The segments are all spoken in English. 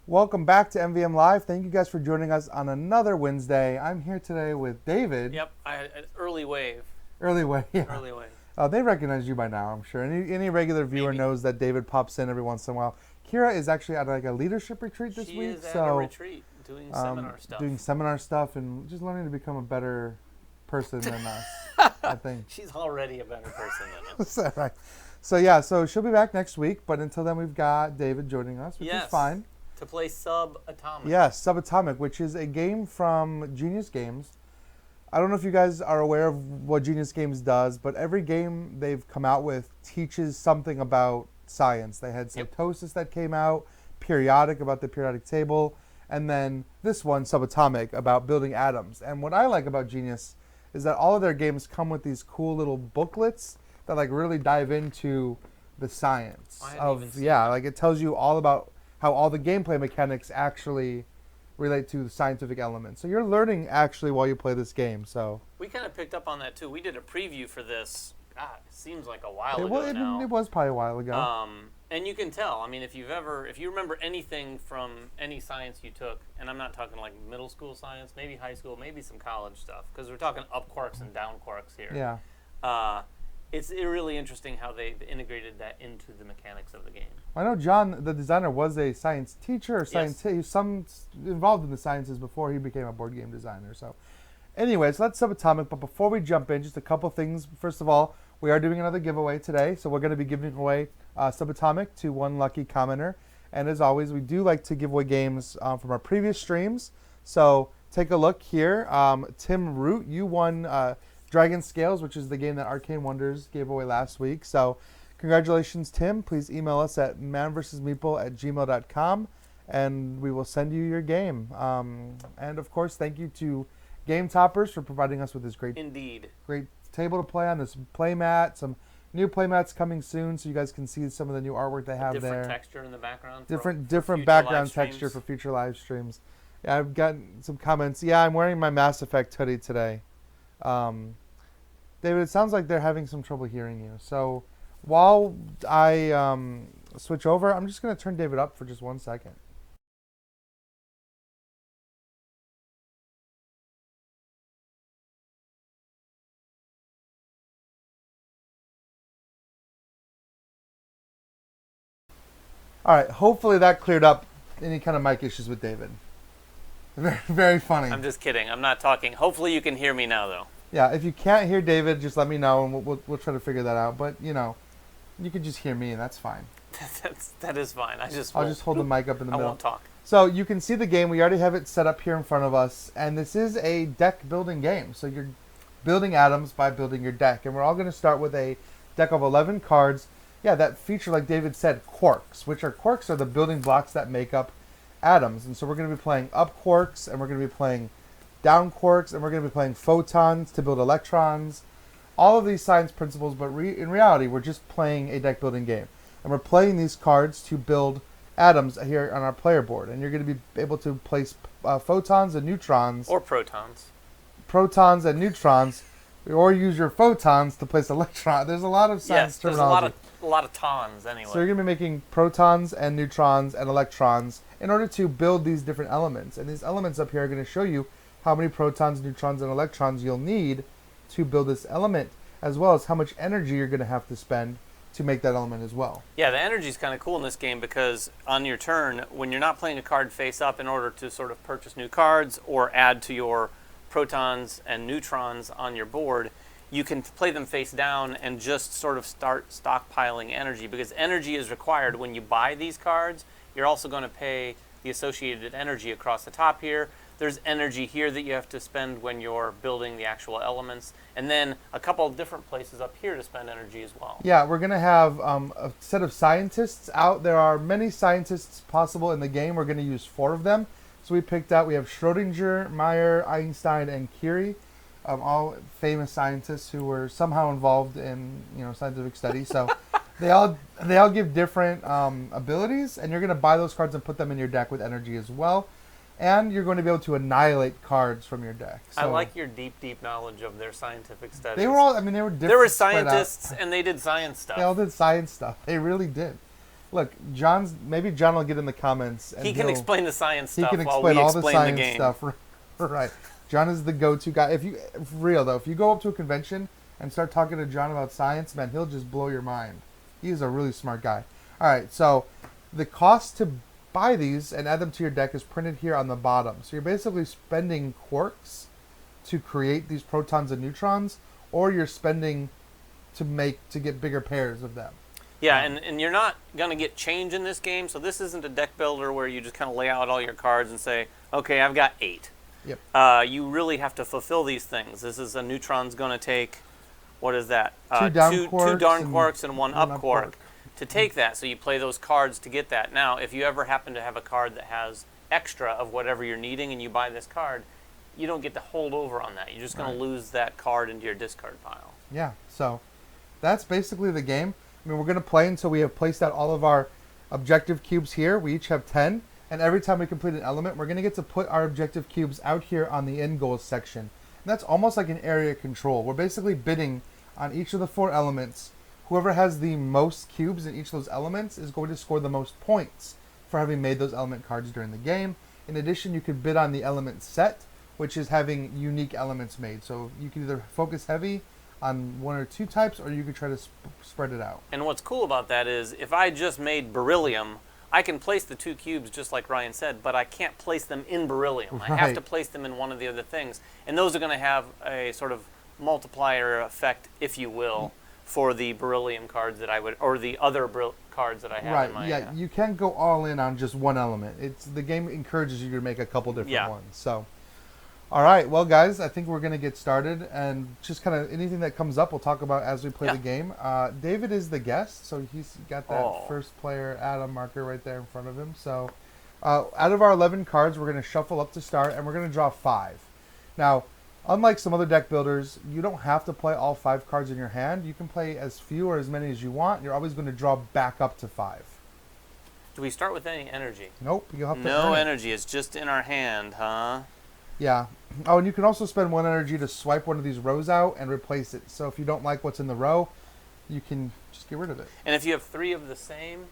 Welcome back to MvM Live. Thank you guys for joining us on another Wednesday. I'm here today with David. Yep, I had an early wave. Early way, yeah. Early wave. They recognize you by now, I'm sure. Any regular viewer Maybe. knows that David pops in every once in a while. Kira is actually at like a leadership retreat this She week, is at so a retreat doing seminar stuff. doing seminar stuff and just learning to become a better person than us. I think. She's already a better person than us. So, right. So she'll be back next week, but until then we've got David joining us, which is fine. To play Subatomic. Yes, Subatomic, which is a game from Genius Games. I don't know if you guys are aware of what Genius Games does, but every game they've come out with teaches something about science. They had Cytosis that came out, Periodic about the periodic table, and then this one, Subatomic, about building atoms. And what I like about Genius is that all of their games come with these cool little booklets that like really dive into the science like it tells you all about how all the gameplay mechanics actually relate to the scientific elements. So you're learning actually while you play this game. So we kind of picked up on that too. We did a preview for this. God, it seems like a while ago now. It was probably a while ago. And you can tell. I mean, if you remember anything from any science you took, and I'm not talking like middle school science, maybe high school, maybe some college stuff, because we're talking up quarks and down quarks here. Yeah. It's really interesting how they integrated that into the mechanics of the game. I know John, the designer, was a science teacher or scientist, some involved in the sciences before he became a board game designer. So, anyways, let's Subatomic. But before we jump in, just a couple things. First of all, we are doing another giveaway today, so we're going to be giving away Subatomic to one lucky commenter. And as always, we do like to give away games from our previous streams. So take a look here. Tim Root, you won Dragon Scales, which is the game that Arcane Wonders gave away last week. So congratulations, Tim. Please email us at manvsmeeple@gmail.com, and we will send you your game. And, of course, thank you to Game Toppers for providing us with this great table to play on, this playmat, some new playmats coming soon, so you guys can see some of the new artwork they have there. Different texture in the background. Different background texture for future live streams. Yeah, I've gotten some comments. Yeah, I'm wearing my Mass Effect hoodie today. David, it sounds like they're having some trouble hearing you. So while I switch over, I'm just going to turn David up for just 1 second. All right, hopefully that cleared up any kind of mic issues with David. Very, very funny. I'm just kidding. I'm not talking. Hopefully you can hear me now, though. Yeah, if you can't hear David, just let me know, and we'll try to figure that out. But, you can just hear me, and that's fine. That is fine. I'll just hold the mic up in the middle. I won't talk. So you can see the game. We already have it set up here in front of us, and this is a deck building game. So you're building atoms by building your deck, and we're all going to start with a deck of 11 cards. Yeah, that feature, like David said, quarks, which are the building blocks that make up atoms. And so we're going to be playing up quarks, and we're going to be playing down quarks, and we're going to be playing photons to build electrons. All of these science principles, but in reality, we're just playing a deck building game. And we're playing these cards to build atoms here on our player board. And you're going to be able to place photons and neutrons. Or protons. Protons and neutrons. Or use your photons to place electrons. There's a lot of science terminology. There's a lot of tons anyway. So you're going to be making protons and neutrons and electrons in order to build these different elements. And these elements up here are going to show you how many protons, neutrons, and electrons you'll need to build this element, as well as how much energy you're going to have to spend to make that element as well. Yeah, the energy is kind of cool in this game because on your turn, when you're not playing a card face up in order to sort of purchase new cards or add to your protons and neutrons on your board, you can play them face down and just sort of start stockpiling energy, because energy is required when you buy these cards. You're also going to pay the associated energy across the top here. There's energy here that you have to spend when you're building the actual elements, and then a couple of different places up here to spend energy as well. Yeah, we're going to have a set of scientists out. There are many scientists possible in the game. We're going to use 4 of them. So we have Schrodinger, Meyer, Einstein, and Curie, all famous scientists who were somehow involved in scientific study. So they all give different abilities, and you're going to buy those cards and put them in your deck with energy as well. And you're going to be able to annihilate cards from your deck. So I like your deep knowledge of their scientific studies. They were different. There were scientists, and they did science stuff. They all did science stuff. They really did. Look, maybe John will get in the comments. And He can explain the science he stuff can while we explain all the explain the science game. stuff. Right. John is the go-to guy. For real though, if you go up to a convention and start talking to John about science, man, he'll just blow your mind. He's a really smart guy. All right, so the cost to buy these and add them to your deck is printed here on the bottom. So you're basically spending quarks to create these protons and neutrons, or you're spending to get bigger pairs of them. Yeah, and you're not going to get change in this game, so this isn't a deck builder where you just kind of lay out all your cards and say, okay, I've got 8. Yep. You really have to fulfill these things. This is a neutron's going to take, what is that? Two down two quarks darn quarks and one up quark quark. to take that. So you play those cards to get that. Now, if you ever happen to have a card that has extra of whatever you're needing and you buy this card, you don't get to hold over on that. You're just going to lose that card into your discard pile. Yeah, so that's basically the game. I mean, we're going to play until we have placed out all of our objective cubes here. We each have 10, and every time we complete an element, we're going to get to put our objective cubes out here on the end goals section. And that's almost like an area control. We're basically bidding on each of the 4 elements. Whoever has the most cubes in each of those elements is going to score the most points for having made those element cards during the game. In addition, you could bid on the element set, which is having unique elements made. So you can either focus heavy on 1 or 2 types, or you could try to spread it out. And what's cool about that is if I just made beryllium, I can place the 2 cubes just like Ryan said, but I can't place them in beryllium. Right. I have to place them in one of the other things. And those are going to have a sort of multiplier effect, if you will, for the beryllium cards that I would, or the other cards that I have in my... Yeah, you can't go all in on just one element. The game encourages you to make a couple different ones. So, all right, well, guys, I think we're going to get started, and just kind of anything that comes up we'll talk about as we play the game. David is the guest, so he's got that first player Adam marker right there in front of him. So out of our 11 cards, we're going to shuffle up to start, and we're going to draw 5. Now, unlike some other deck builders, you don't have to play all 5 cards in your hand. You can play as few or as many as you want. You're always going to draw back up to 5. Do we start with any energy? Nope. You'll have to No earn energy. It's just in our hand, huh? Yeah. Oh, and you can also spend 1 energy to swipe one of these rows out and replace it. So if you don't like what's in the row, you can just get rid of it. And if you have 3 of the same?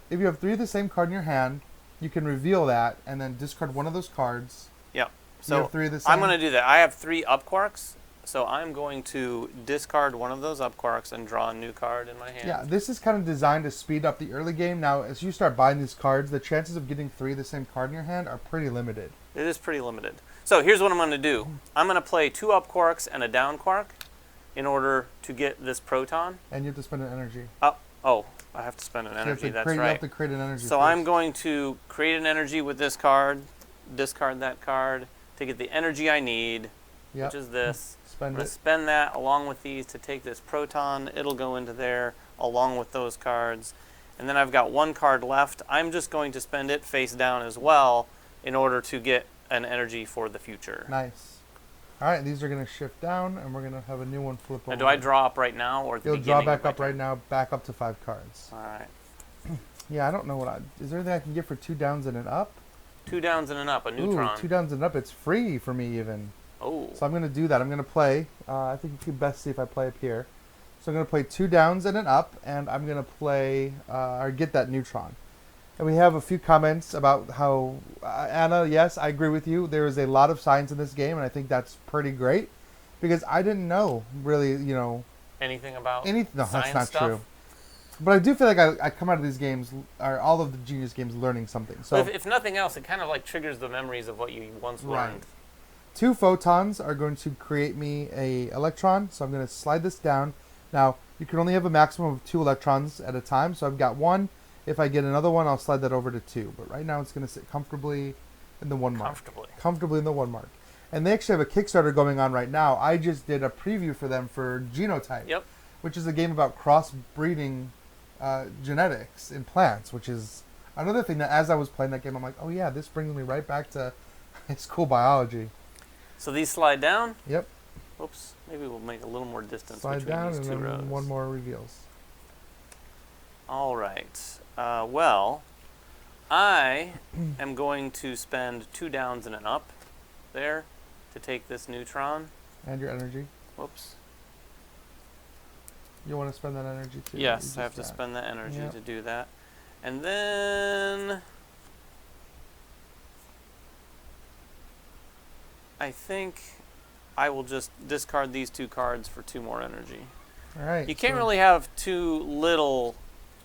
If you have 3 of the same card in your hand, you can reveal that and then discard one of those cards. Yep. So 3 of the same. I'm going to do that. I have 3 up quarks, so I'm going to discard one of those up quarks and draw a new card in my hand. Yeah, this is kind of designed to speed up the early game. Now, as you start buying these cards, the chances of getting 3 of the same card in your hand are pretty limited. It is pretty limited. So here's what I'm going to do. I'm going to play 2 up quarks and a down quark in order to get this proton. And you have to spend an energy. Oh, I have to spend an energy. That's right. You have to create an energy. So first. I'm going to create an energy with this card, discard that card to get the energy I need, which is this. I'm going to spend that along with these to take this proton. It'll go into there along with those cards. And then I've got 1 card left. I'm just going to spend it face down as well in order to get an energy for the future. Nice. All right, these are going to shift down, and we're going to have a new one flip over. Now, do I draw up right now or at the You'll beginning? draw back up right now, back up to 5 cards. All right. Yeah, I don't know is there anything I can get for 2 downs and an up? 2 downs and an up, a neutron. Ooh, 2 downs and an up. It's free for me even. Oh. So I'm going to do that. I'm going to play. I think you can best see if I play up here. So I'm going to play 2 downs and an up, and I'm going to play or get that neutron. And we have a few comments about how, Anna, yes, I agree with you. There is a lot of science in this game, and I think that's pretty great. Because I didn't know, really, anything about no, science that's not stuff? true. But I do feel like I come out of these games, or all of the Genius games, learning something. So if nothing else, it kind of like triggers the memories of what you once learned. 2 photons are going to create me a electron, so I'm going to slide this down. Now, you can only have a maximum of 2 electrons at a time, so I've got 1. If I get another one, I'll slide that over to 2. But right now, it's going to sit comfortably in the 1 mark. Comfortably in the 1 mark. And they actually have a Kickstarter going on right now. I just did a preview for them for Genotype, which is a game about crossbreeding genetics in plants, which is another thing that as I was playing that game, I'm like, oh yeah, this brings me right back to high school biology. So these slide down? Yep. Oops. Maybe we'll make a little more distance slide between down these 2 and then rows. 1 more reveals. All right. Well, I am going to spend 2 downs and an up there to take this neutron. And your energy. Whoops. You want to spend that energy too? Yes, I have to spend that energy to do that. And then I think I will just discard these 2 cards for 2 more energy. All right. You can't really have too little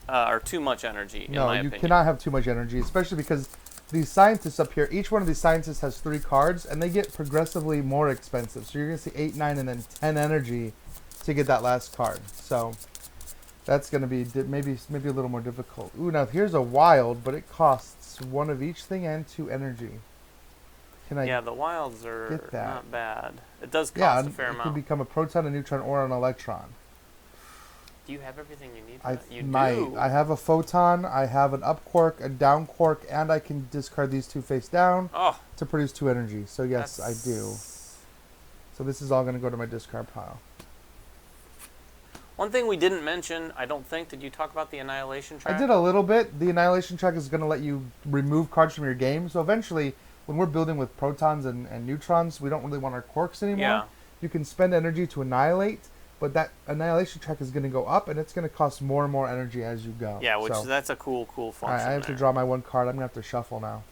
or too much energy, in my opinion. No, you cannot have too much energy, especially because these scientists up here, each one of these scientists has 3 cards, and they get progressively more expensive. So you're going to see 8, 9, and then 10 energy to get that last card. So that's going to be maybe a little more difficult. Ooh, now here's a wild, but it costs 1 of each thing and 2 energy. Can I? Yeah, the wilds are not bad. It does cost a fair amount. It can become a proton, a neutron, or an electron. Do you have everything you need for that? You do. I have a photon, I have an up quark, a down quark, and I can discard these 2 face down to produce 2 energy. So yes, I do. So this is all going to go to my discard pile. One thing we didn't mention, I don't think, did you talk about the Annihilation track? I did a little bit. The Annihilation track is going to let you remove cards from your game. So eventually, when we're building with protons and neutrons, we don't really want our quarks anymore. Yeah. You can spend energy to annihilate, but that Annihilation track is going to go up, and it's going to cost more and more energy as you go. Yeah, that's a cool function. All right, I have to draw my 1 card. I'm going to have to shuffle now.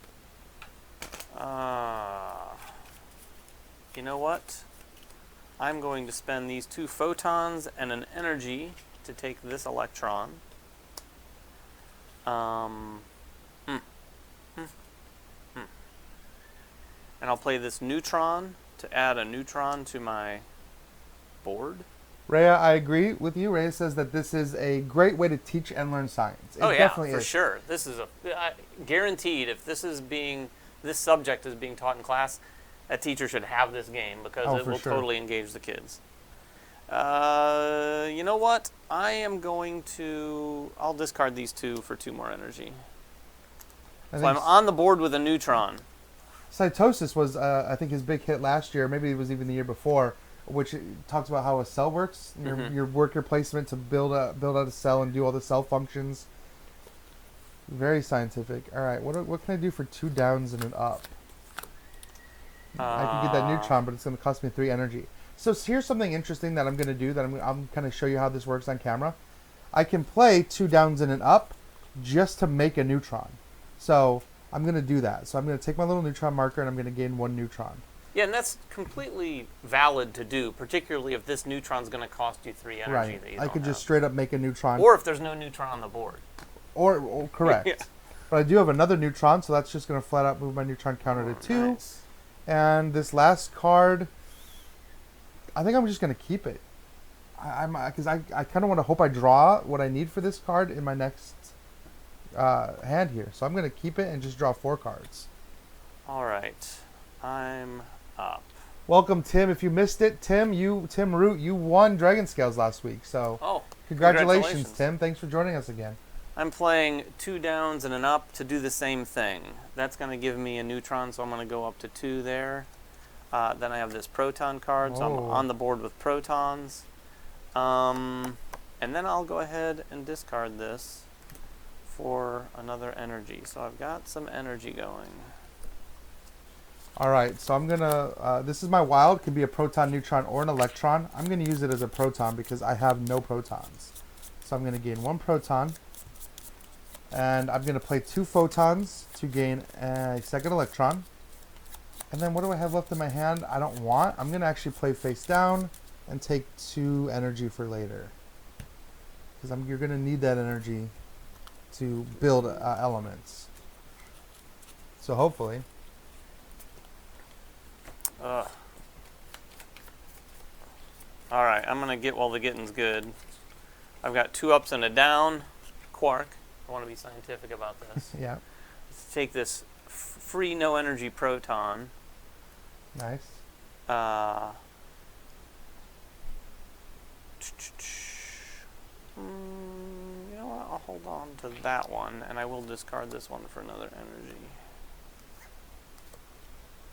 You know what? I'm going to spend these 2 photons and an energy to take this electron. And I'll play this neutron to add a neutron to my board. Rhea, I agree with you. Rhea says that this is a great way to teach and learn science. It definitely for is. Sure. This is guaranteed. If this subject is being taught in class, a teacher should have this game because it will totally engage the kids. You know what? I'll discard these 2 for 2 more energy. So I'm on the board with a neutron. Cytosis was, I think, his big hit last year. Maybe it was even the year before, which talks about how a cell works. Your worker placement to build out a cell and do all the cell functions. Very scientific. All right, what can I do for 2 downs and an up? I can get that neutron, but it's going to cost me 3 energy. So here's something interesting that I'm going to do. That I'm going to show you how this works on camera. I can play 2 downs and an up just to make a neutron. So I'm going to do that. So I'm going to take my little neutron marker and I'm going to gain 1 neutron. Yeah, and that's completely valid to do, particularly if this neutron's going to cost you 3 energy. Right. That you I don't could have. just straight up make a neutron. Or if there's no neutron on the board. Or correct. Yeah. But I do have another neutron, so that's just going to flat out move my neutron counter to 2. Nice. And this last card, I think I'm just going to keep it. Because I kind of want to hope I draw what I need for this card in my next hand here. So I'm going to keep it and just draw 4 cards. All right. I'm up. Welcome, Tim. If you missed it, Tim Root, you won Dragon Scales last week. So congratulations, Tim. Thanks for joining us again. I'm playing 2 downs and an up to do the same thing. That's going to give me a neutron, so I'm going to go up to 2 there. Then I have this proton card, so I'm on the board with protons. And then I'll go ahead and discard this for another energy. So I've got some energy going. All right, so I'm going to, this is my wild. Could be a proton, neutron, or an electron. I'm going to use it as a proton because I have no protons. So I'm going to gain 1 proton. And I'm going to play 2 photons to gain a second electron. And then what do I have left in my hand? I don't want. I'm going to actually play face down and take 2 energy for later. Because you're going to need that energy to build elements. So hopefully. All right, I'm going to get while the getting's good. I've got 2 ups and a down. Quark. I want to be scientific about this. Yeah. Let's take this free no energy proton. Nice. You know what? I'll hold on to that one, and I will discard this one for another energy.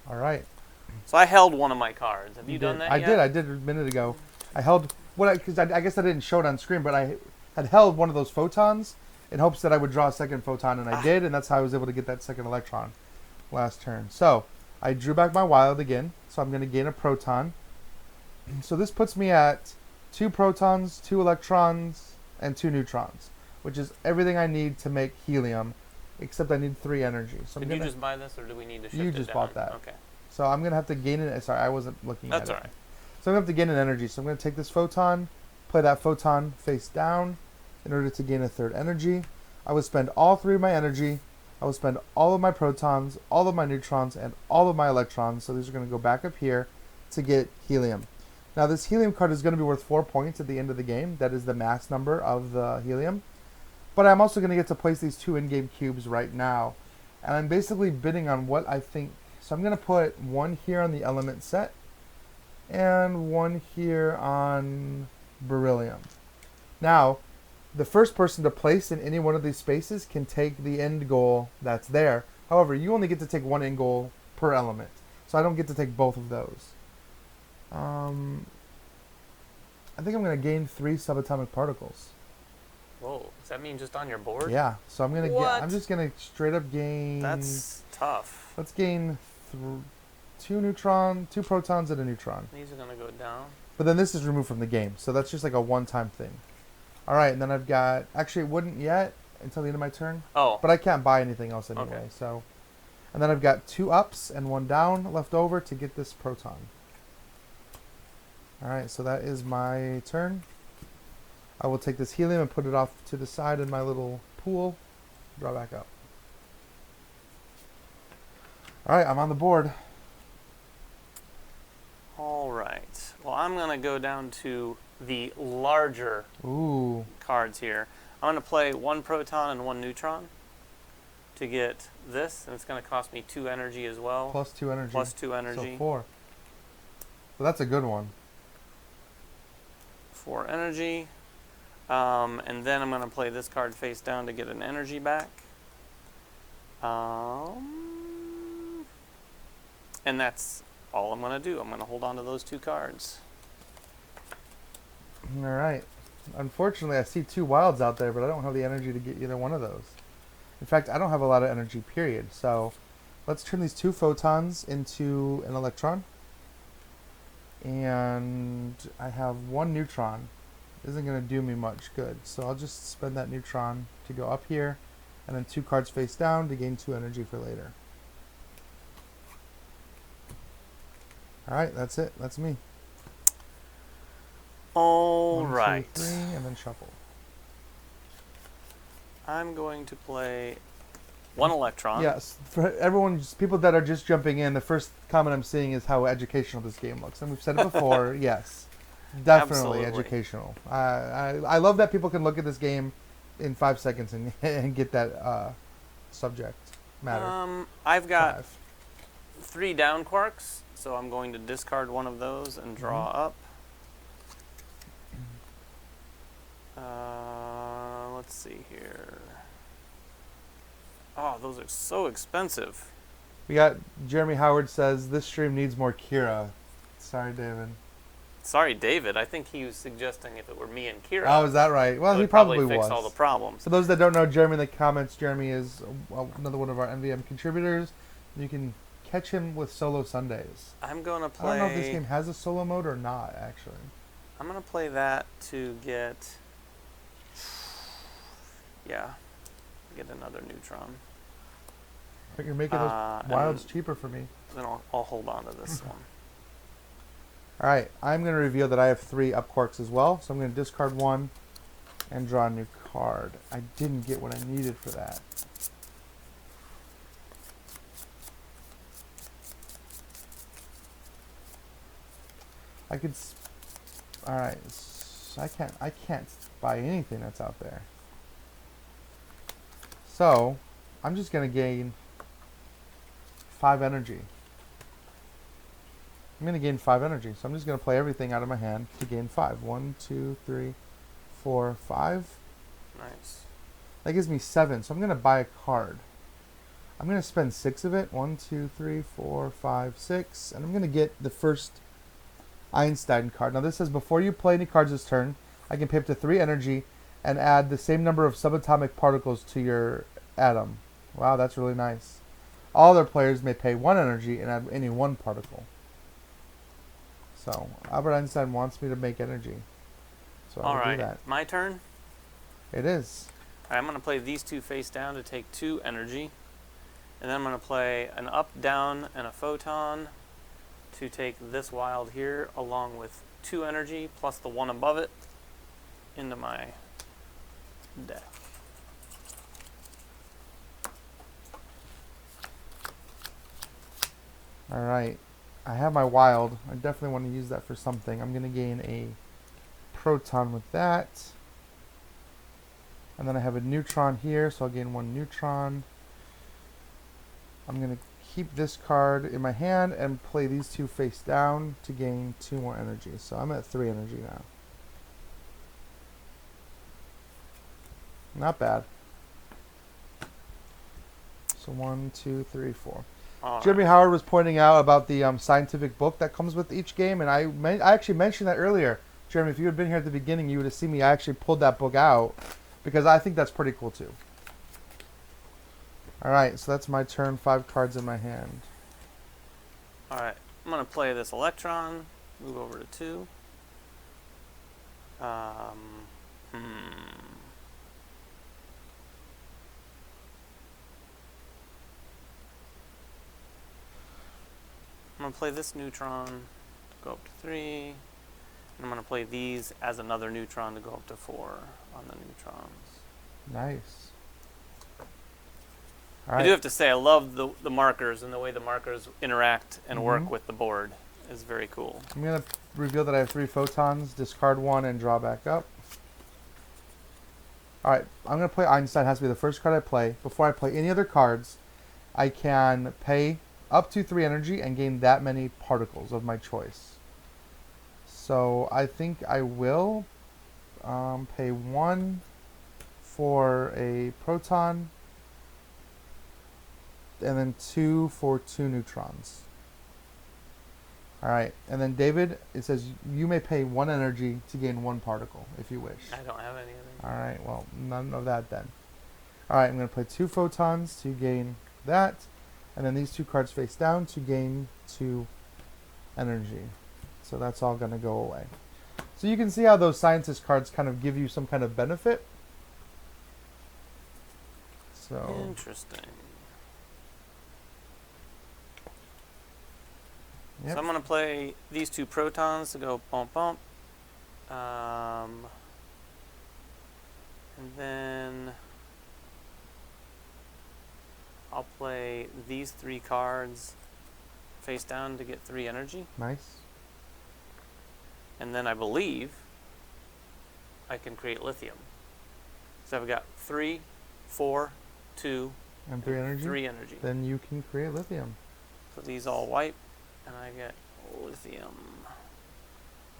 All right. So I held one of my cards. Have you done that yet? I did a minute ago. I held, because I guess I didn't show it on screen, but I had held one of those photons in hopes that I would draw a second photon, and I did, and that's how I was able to get that second electron last turn. So I drew back my wild again, so I'm going to gain a proton. So this puts me at 2 protons, 2 electrons, and 2 neutrons. which is everything I need to make helium, except I need 3 energy. So Did you just buy this, or do we need to shift it down? You just bought that. Okay. So I'm going to have to gain it. Sorry, I wasn't looking at it. That's all right. So I'm going to have to gain an energy. So I'm going to take this photon, play that photon face down in order to gain a 3rd energy. I would spend all 3 of my energy. I will spend all of my protons, all of my neutrons, and all of my electrons. So these are going to go back up here to get helium. Now this helium card is going to be worth 4 points at the end of the game. That is the mass number of the helium. But I'm also going to get to place these 2 in-game cubes right now. And I'm basically bidding on what I think. So I'm going to put 1 here on the element set and 1 here on beryllium. Now, the first person to place in any one of these spaces can take the end goal that's there. However, you only get to take 1 end goal per element. So I don't get to take both of those. I think I'm going to gain 3 subatomic particles. Whoa, does that mean just on your board? Yeah, so I'm going to I'm just going to straight up gain... That's tough. Let's gain 2 protons and a neutron. These are going to go down. But then this is removed from the game, so that's just like a one-time thing. All right, and then I've got... Actually, it wouldn't yet until the end of my turn. Oh. But I can't buy anything else anyway, Okay. so... And then I've got 2 ups and 1 down left over to get this proton. All right, so that is my turn. I will take this helium and put it off to the side in my little pool. Draw back up. All right, I'm on the board. All right. Well, I'm going to go down to the larger cards here. I'm going to play 1 proton and 1 neutron to get this, and it's going to cost me 2 energy as well. Plus 2 energy. Plus 2 energy. So 4. So that's a good one. 4 energy. And then I'm going to play this card face down to get an energy back. And that's all I'm going to do. I'm going to hold on to those 2 cards. All right. Unfortunately, I see 2 wilds out there, but I don't have the energy to get either one of those. In fact, I don't have a lot of energy, period. So let's turn these 2 photons into an electron. And I have 1 neutron. Isn't going to do me much good. So I'll just spend that neutron to go up here, and then 2 cards face down to gain 2 energy for later. Alright, that's it. That's me. All 1, right. 2, 3, and then shuffle. I'm going to play 1 electron. Yes, for everyone, people that are just jumping in, the first comment I'm seeing is how educational this game looks. And we've said it before, yes. Definitely Absolutely. educational. I love that people can look at this game in 5 seconds and get that subject matter. I've got 3 down quarks, so I'm going to discard 1 of those and draw up. Let's see here. Oh, those are so expensive. We got Jeremy Howard says this stream needs more Kira. Sorry, David. Sorry, David. I think he was suggesting if it were me and Kira. Oh, is that right? Well, it he would probably fix was. all the problems. For those that don't know Jeremy in the comments, Jeremy is another one of our MvM contributors. You can catch him with solo Sundays. I'm going to play... I don't know if this game has a solo mode or not, actually. I'm going to play that to get... Yeah. Get another neutron. But you're making those wilds cheaper for me. Then I'll hold on to this one. Alright, I'm going to reveal that I have 3 up quarks as well. So I'm going to discard 1 and draw a new card. I didn't get what I needed for that. I could... Alright, so I can't buy anything that's out there. So, I'm just going to gain 5 energy. I'm going to gain 5 energy. So I'm just going to play everything out of my hand to gain 5. 1, 2, 3, 4, 5. Nice. That gives me 7. So I'm going to buy a card. I'm going to spend 6 of it. 1, 2, 3, 4, 5, 6. And I'm going to get the first Einstein card. Now this says before you play any cards this turn, I can pay up to 3 energy and add the same number of subatomic particles to your atom. Wow, that's really nice. All other players may pay 1 energy and add any 1 particle. So Albert Einstein wants me to make energy. So I'll do that. My turn? It is. All right, I'm going to play these two face down to take 2 energy. And then I'm going to play an up, down, and a photon to take this wild here along with 2 energy plus the 1 above it into my deck. All right. I have my wild. I definitely want to use that for something. I'm going to gain a proton with that. And then I have a neutron here, so I'll gain 1 neutron. I'm going to keep this card in my hand and play these 2 face down to gain 2 more energy. So I'm at 3 energy now. Not bad. So 1, 2, 3, 4. Jeremy Howard was pointing out about the scientific book that comes with each game, and I actually mentioned that earlier. Jeremy, if you had been here at the beginning, you would have seen me. I actually pulled that book out because I think that's pretty cool too. All right, so that's my turn. 5 cards in my hand. All right, I'm going to play this electron, move over to 2. I'm going to play this neutron to go up to 3. And I'm going to play these as another neutron to go up to 4 on the neutrons. Nice. All I right. do have to say, I love the markers and the way the markers interact and work with the board. Is very cool. I'm going to reveal that I have 3 photons, discard 1, and draw back up. All right, I'm going to play Einstein. It has to be the first card I play. Before I play any other cards, I can pay up to 3 energy and gain that many particles of my choice. So I think I will pay 1 for a proton, and then 2 for 2 neutrons. All right, and then David, it says you may pay 1 energy to gain 1 particle if you wish. I don't have any of them. All right, well, none of that then. All right, I'm going to play 2 photons to gain that, and then these 2 cards face down to gain 2 energy. So that's all going to go away. So you can see how those scientist cards kind of give you some kind of benefit. So Interesting. Yep. So I'm going to play these 2 protons to go bump bump. And then I'll play these 3 cards face down to get 3 energy. Nice. And then I believe I can create lithium. So I've got 3, 4, 2, And 3 energy? 3 energy. Then you can create lithium. So these all wipe, and I get lithium.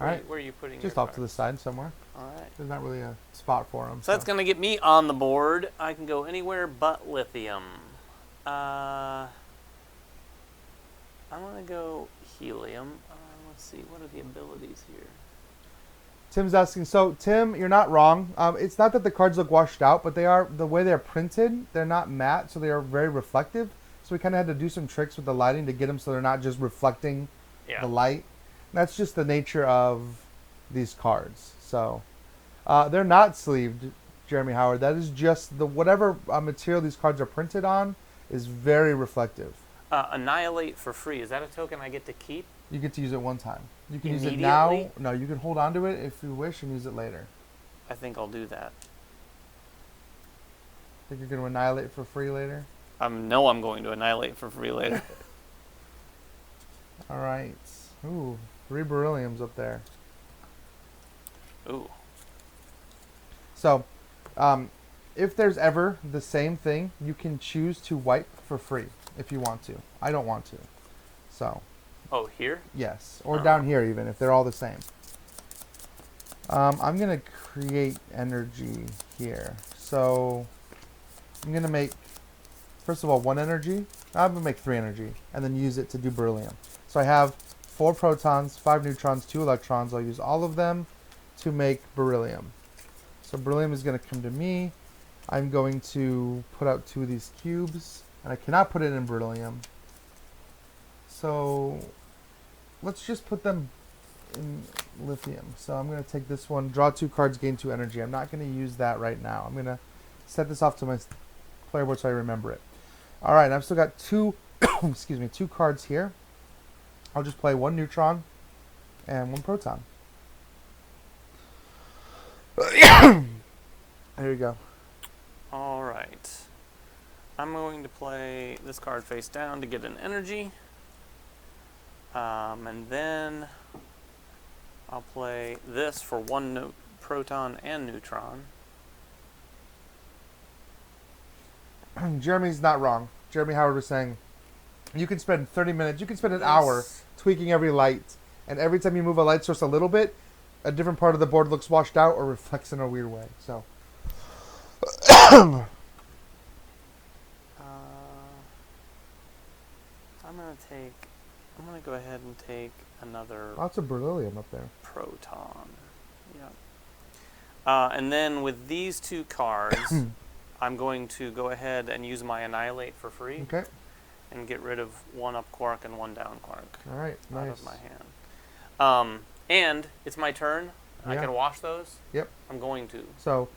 All right. Where are you putting Just your off to the cards? side somewhere. All right. There's not really a spot for them. So that's going to get me on the board. I can go anywhere but lithium. I'm going to go helium. Let's see, what are the abilities here? Tim's asking, so Tim, you're not wrong. It's not that the cards look washed out, but they are, the way they're printed, they're not matte, so they are very reflective. So we kind of had to do some tricks with the lighting to get them so they're not just reflecting the light. And that's just the nature of these cards. So they're not sleeved, Jeremy Howard. That is just the whatever material these cards are printed on is very reflective. Annihilate for free. Is that a token I get to keep? You get to use it one time. You can use it now. Immediately? No, you can hold on to it if you wish and use it later. I think I'll do that. Think you're going to annihilate for free later? No, I'm going to annihilate for free later. All right. Ooh, 3 berylliums up there. Ooh. So, if there's ever the same thing, you can choose to wipe for free if you want to. I don't want to. So. Oh, here? Yes, or down here even, if they're all the same. I'm going to create energy here. So, I'm going to make, first of all, 1 energy. I'm going to make 3 energy, and then use it to do beryllium. So I have 4 protons, 5 neutrons, 2 electrons. I'll use all of them to make beryllium. So beryllium is going to come to me. I'm going to put out 2 of these cubes, and I cannot put it in beryllium. So let's just put them in lithium. So I'm going to take this one, draw 2 cards, gain 2 energy. I'm not going to use that right now. I'm going to set this off to my player board so I remember it. All right, I've still got two, excuse me, 2 cards here. I'll just play 1 neutron and 1 proton. There you go. All right. I'm going to play this card face down to get an energy. And then I'll play this for 1 proton and neutron. Jeremy's not wrong. Jeremy Howard was saying, you can spend 30 minutes, you can spend an hour tweaking every light, and every time you move a light source a little bit, a different part of the board looks washed out or reflects in a weird way. So, I'm gonna go ahead and take another lots of beryllium up there. proton. Yep. And then with these 2 cards, I'm going to go ahead and use my Annihilate for free. Okay. And get rid of 1 up quark and 1 down quark. All right, nice. Out of my hand. And it's my turn. Yeah. I can wash those. Yep. I'm going to. So,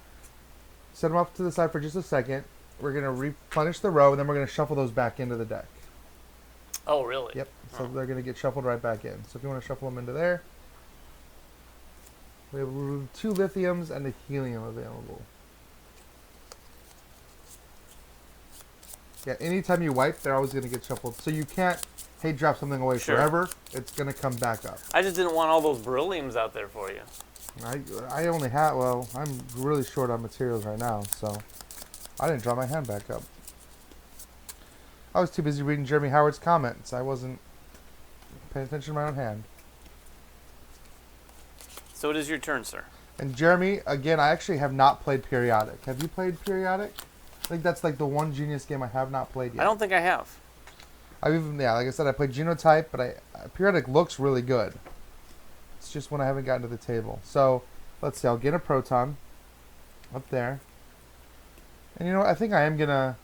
set them off to the side for just a second. We're going to replenish the row, and then we're going to shuffle those back into the deck. Oh, really? Yep. So they're going to get shuffled right back in. So if you want to shuffle them into there, we have 2 lithiums and a helium available. Yeah, anytime you wipe, they're always going to get shuffled. So you can't hate drop something away forever. It's going to come back up. I just didn't want all those berylliums out there for you. I only have, well, I'm really short on materials right now, so I didn't draw my hand back up. I was too busy reading Jeremy Howard's comments. I wasn't paying attention to my own hand. So it is your turn, sir. And Jeremy, again, I actually have not played Periodic. Have you played Periodic? I think that's like the one Genius game I have not played yet. I don't think I have. I've even, yeah, like I said, I played Genotype, but Periodic looks really good. It's just when I haven't gotten to the table. So, let's see, I'll get a proton up there. And you know what, I think I am going to,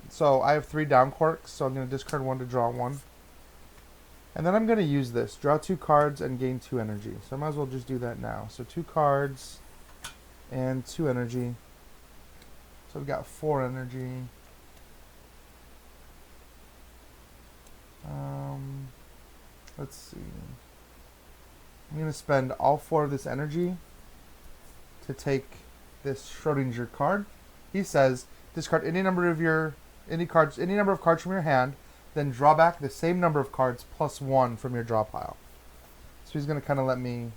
so I have 3 down quarks, so I'm going to discard 1 to draw 1. And then I'm going to use this, draw 2 cards and gain 2 energy. So I might as well just do that now. So 2 cards and 2 energy. So we've got 4 energy. Let's see. I'm going to spend all 4 of this energy to take this Schrodinger card. He says, discard any number of cards from your hand, then draw back the same number of cards plus 1 from your draw pile. So he's going to kind of let me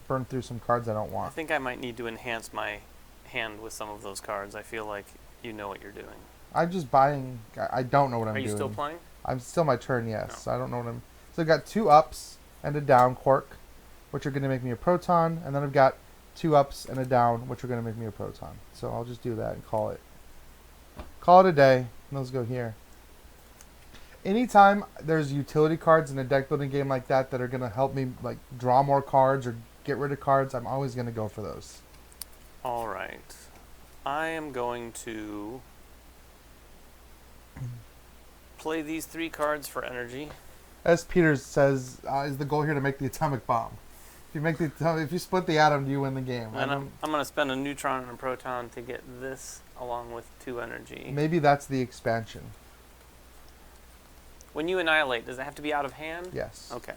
burn through some cards I don't want. I think I might need to enhance my hand with some of those cards. I feel like you know what you're doing. I'm just buying. I don't know what I'm doing. Are you still playing? I'm still my turn, yes. No. I don't know what I'm... So I've got 2 ups and a down quark, which are going to make me a proton. And then I've got 2 ups and a down, which are going to make me a proton. So I'll just do that and call it. Call it a day. And those go here. Anytime there's utility cards in a deck building game like that that are going to help me like draw more cards or get rid of cards, I'm always going to go for those. All right. I am going to play these 3 cards for energy. As Peters says, is the goal here to make the atomic bomb. If you split the atom, do you win the game? And I'm going to spend a neutron and a proton to get this along with 2 energy. Maybe that's the expansion. When you annihilate, does it have to be out of hand? Yes. Okay.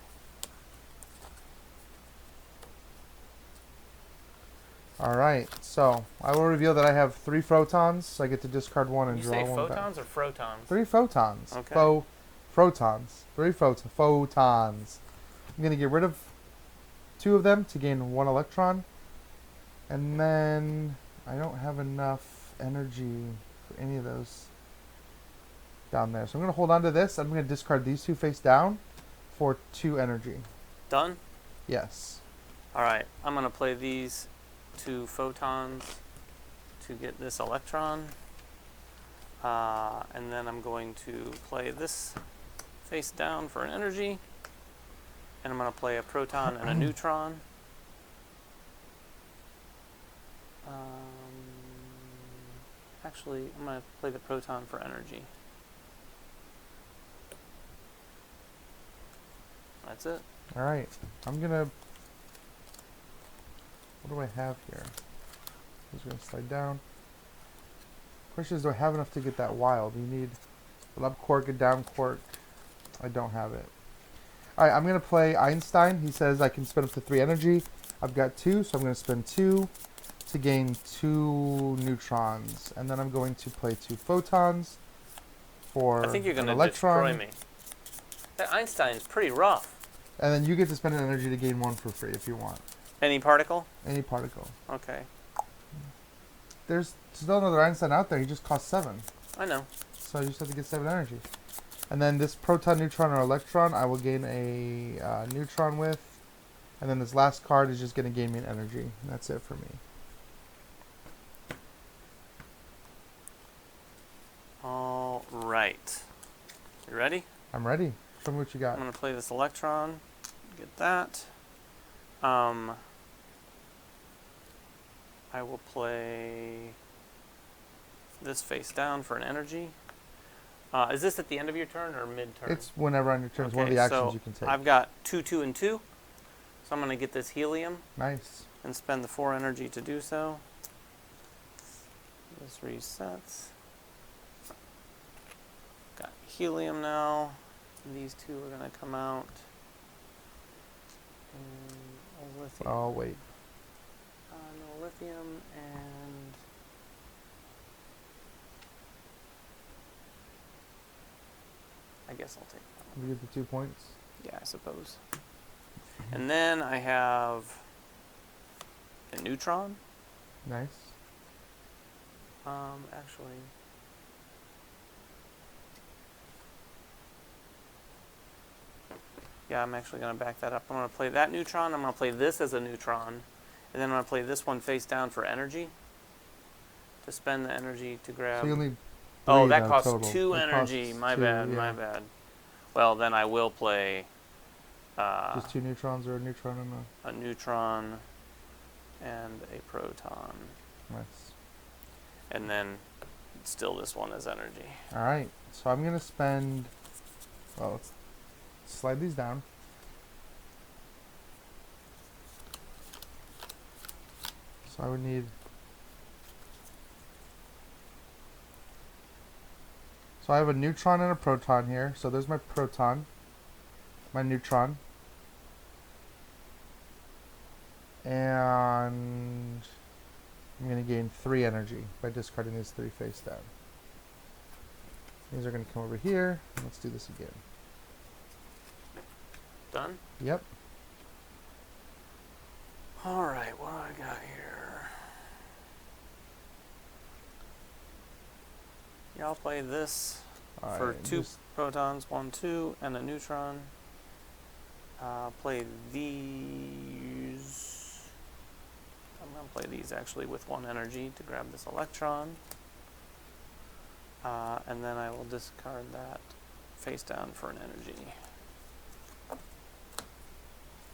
All right. So I will reveal that I have 3 photons. So I get to discard 1 and draw 1 You say photons back. or frotons? 3 photons. Okay. Photons. 3 photons. I'm going to get rid of 2 of them to gain 1 electron. And then I don't have enough energy for any of those down there. So I'm going to hold on to this. I'm going to discard these 2 face down for 2 energy. Done? Yes. All right. I'm going to play these 2 photons to get this electron. And then I'm going to play this face down for an energy. And I'm going to play a proton and a neutron. Actually, I'm going to play the proton for energy. That's it. All right. I'm going to... What do I have here? He's going to slide down. Question is, do I have enough to get that wild? You need an up quirk, a down quirk. I don't have it. Alright, I'm going to play Einstein. He says I can spend up to 3 energy. I've got 2, so I'm going to spend 2 to gain 2 neutrons. And then I'm going to play 2 photons for I think you're going an to electron. destroy me. That Einstein's pretty rough. And then you get to spend an energy to gain 1 for free if you want. Any particle? Any particle. Okay. There's still another Einstein out there. He just costs 7. I know. So you just have to get 7 energy. And then this proton, neutron, or electron, I will gain a neutron with. And then this last card is just going to gain me an energy. And that's it for me. All right. You ready? I'm ready. Show me what you got. I'm going to play this electron. Get that. I will play this face down for an energy. Is this at the end of your turn or mid-turn? It's whenever on your turn. It's one of Okay, the actions so you can take. I've got 2, 2, and 2. So I'm going to get this helium Nice. and spend the 4 energy to do so. This resets. Got helium now. These 2 are going to come out. And lithium. Oh, wait. No lithium and I guess I'll take that one. You get the 2 points. Yeah, I suppose. And then I have a neutron. Nice. Actually, yeah, I'm actually going to back that up. I'm going to play that neutron. I'm going to play this as a neutron. And then I'm going to play this one face down for energy. To spend the energy to grab. So you only Oh, 3 that now costs total. 2 It energy. costs My 2, bad, yeah. my bad. Well, then I will play Just 2 neutrons or a neutron and a neutron and a proton. nice. And then still this one as energy. Alright, so I'm going to spend, well, let's slide these down. So I would need, so I have a neutron and a proton here. So there's my proton, my neutron. And I'm going to gain 3 energy by discarding these 3 face down. These are going to come over here. Let's do this again. Done? Yep. Alright, what do I got here? Yeah, I'll play this for Alright, 2 protons, 1, 2, and a neutron. Play these. I'm going to play these actually with 1 energy to grab this electron. And then I will discard that face down for an energy.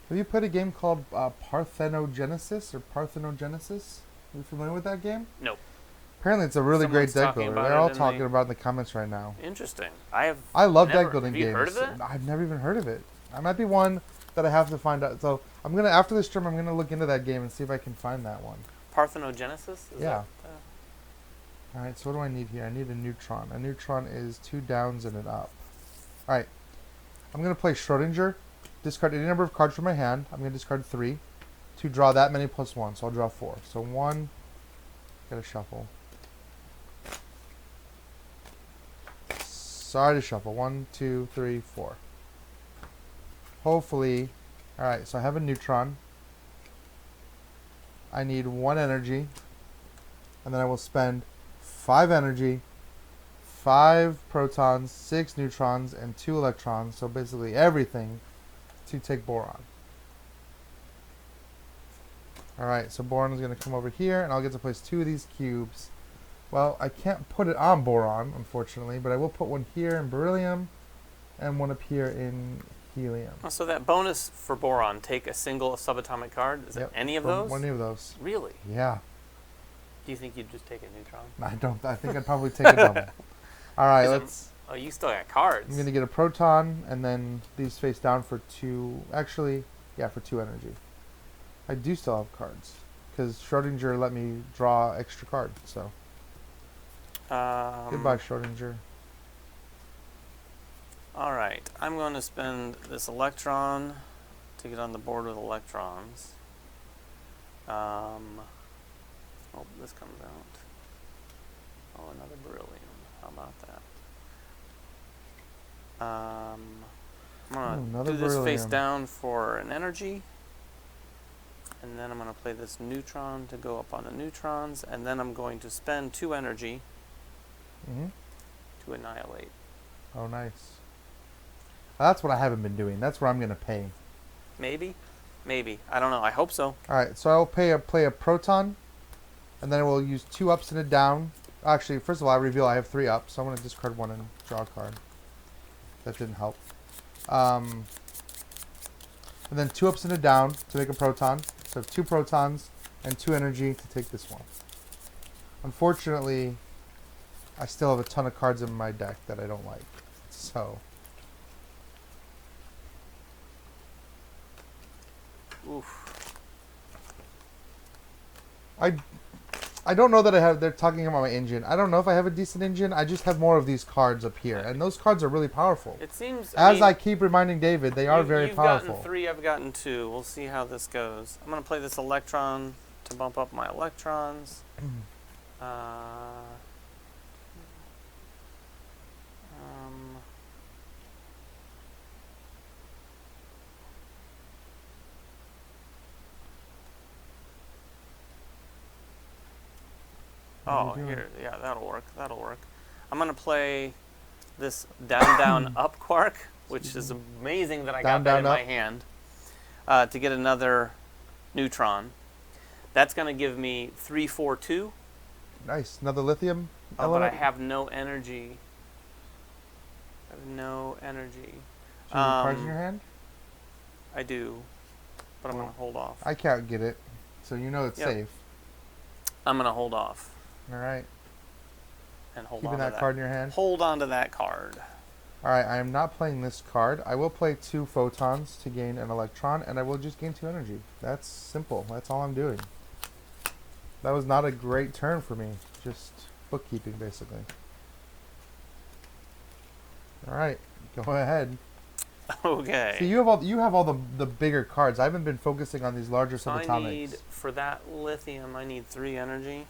Have you played a game called Parthenogenesis or Parthenogenesis? Are you familiar with that game? Nope. Apparently it's a really great Someone's deck talking builder. about They're it all in talking the- about it in the comments right now. Interesting. I love never- deck building have you games. heard of it? I've never even heard of it. I might be one that I have to find out. So I'm gonna, after this stream, I'm gonna look into that game and see if I can find that one. Parthenogenesis? Is Yeah. that, Alright, so what do I need here? I need a neutron. A neutron is 2 downs and an up. Alright. I'm going to play Schrodinger. Discard any number of cards from my hand. I'm going to discard 3 to draw that many plus 1. So I'll draw 4. So 1. Gotta shuffle. Sorry to shuffle. 1, 2, 3, 4. Hopefully. Alright, so I have a neutron. I need 1 energy. And then I will spend 5 energy, 5 protons, 6 neutrons, and 2 electrons. So basically everything to take boron. Alright, so boron is going to come over here, and I'll get to place 2 of these cubes. Well, I can't put it on boron, unfortunately, but I will put 1 here in beryllium, and 1 up here in helium. So that bonus for boron, take a single subatomic card. Is it any of those? Any of those. Really? Yeah. Do you think you'd just take a neutron? I don't. I think I'd probably take a double. All right, let's. Oh, you still got cards. I'm going to get a proton, and then these face down for 2. Actually, yeah, for 2 energy. I do still have cards. because Schrodinger let me draw extra cards. So goodbye, Schrodinger. All right, I'm going to spend this electron to get on the board with electrons. Oh, this comes out. Oh, another beryllium. How about that? I'm going to do this face down for an energy. And then I'm going to play this neutron to go up on the neutrons. And then I'm going to spend 2 energy to annihilate. Oh, nice. That's what I haven't been doing. That's where I'm going to pay. Maybe. Maybe. I don't know. I hope so. All right, so I'll play a proton, and then I will use 2 ups and a down. Actually, first of all, I reveal I have 3 ups, so I'm going to discard 1 and draw a card. That didn't help. And then 2 ups and a down to make a proton. So 2 protons and 2 energy to take this one. Unfortunately, I still have a ton of cards in my deck that I don't like. So... Oof. I don't know that I have... They're talking about my engine. I don't know if I have a decent engine. I just have more of these cards up here. And those cards are really powerful. It seems... As I keep reminding David, they are very powerful. You've gotten 3, I've gotten 2. We'll see how this goes. I'm going to play this electron to bump up my electrons. Oh, here, yeah, that'll work. That'll work. I'm gonna play this down, down, up quark, which is amazing that I got that in my hand, to get another neutron. That's gonna give me 3, 4, 2. Nice, another lithium. But I have no energy. I have no energy. Do you have cards in your hand? I do, but I'm gonna hold off. I can't get it, so you know it's safe. I'm gonna hold off. All right. And hold Keeping on to that card in your hand. Hold on to that card. All right, I am not playing this card. I will play 2 photons to gain an electron, and I will just gain 2 energy. That's simple. That's all I'm doing. That was not a great turn for me. Just bookkeeping, basically. All right, go ahead. Okay. See, you have all the bigger cards. I haven't been focusing on these larger subatomics. I need, for that lithium, I need 3 energy.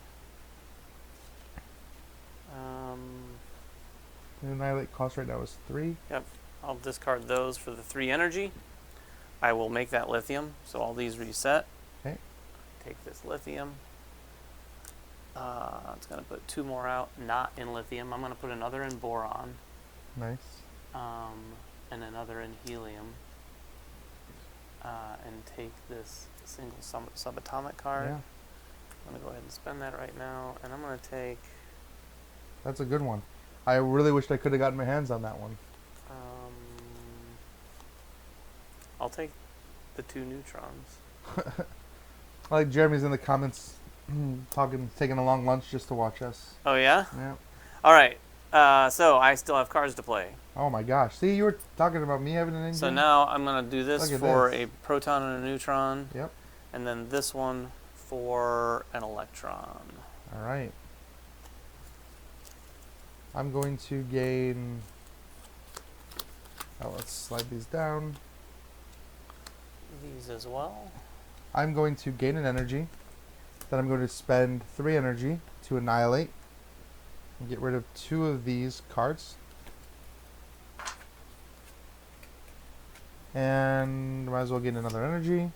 The annihilate cost right now is 3. Yep. I'll discard those for the 3 energy. I will make that lithium, so all these reset. Okay. Take this lithium. It's going to put 2 more out, not in lithium. I'm going to put another in boron. Nice. And another in helium. And take this single subatomic card. Yeah. I'm going to go ahead and spend that right now. And I'm going to take... That's a good one. I really wished I could have gotten my hands on that one. I'll take the 2 neutrons. I like Jeremy's in the comments taking a long lunch just to watch us. Oh, yeah? Yeah. All right. So I still have cards to play. Oh, my gosh. See, you were talking about me having an engine? So now I'm going to do this for a proton and a neutron. Yep. And then this one for an electron. All right. I'm going to gain... Oh, let's slide these down. These as well. I'm going to gain an energy. Then I'm going to spend 3 energy to annihilate. And get rid of 2 of these cards. And might as well gain another energy.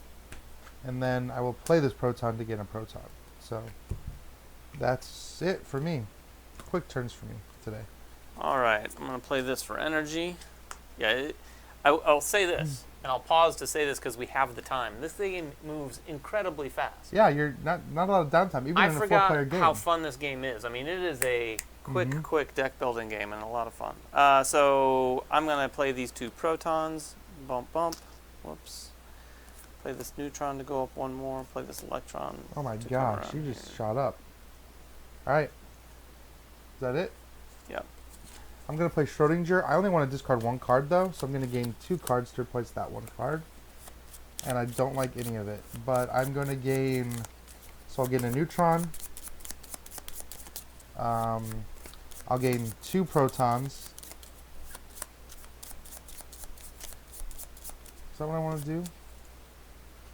And then I will play this proton to gain a proton. So that's it for me. Quick turns for me today. All right, I'm going to play this for energy. Yeah, I'll say this, and I'll pause to say this because we have the time. This game moves incredibly fast. Yeah, you're not a lot of downtime, even in a 4-player game. I forgot how fun this game is. I mean, it is a quick deck building game and a lot of fun. So I'm going to play these 2 protons. Bump, bump. Whoops. Play this neutron to go up 1 more. Play this electron. Oh my gosh, you just shot up. All right. Is that it? Yep. I'm going to play Schrodinger. I only want to discard 1 card, though, so I'm going to gain 2 cards to replace that 1 card. And I don't like any of it. But I'm going to gain So I'll gain a neutron. I'll gain 2 protons. Is that what I want to do?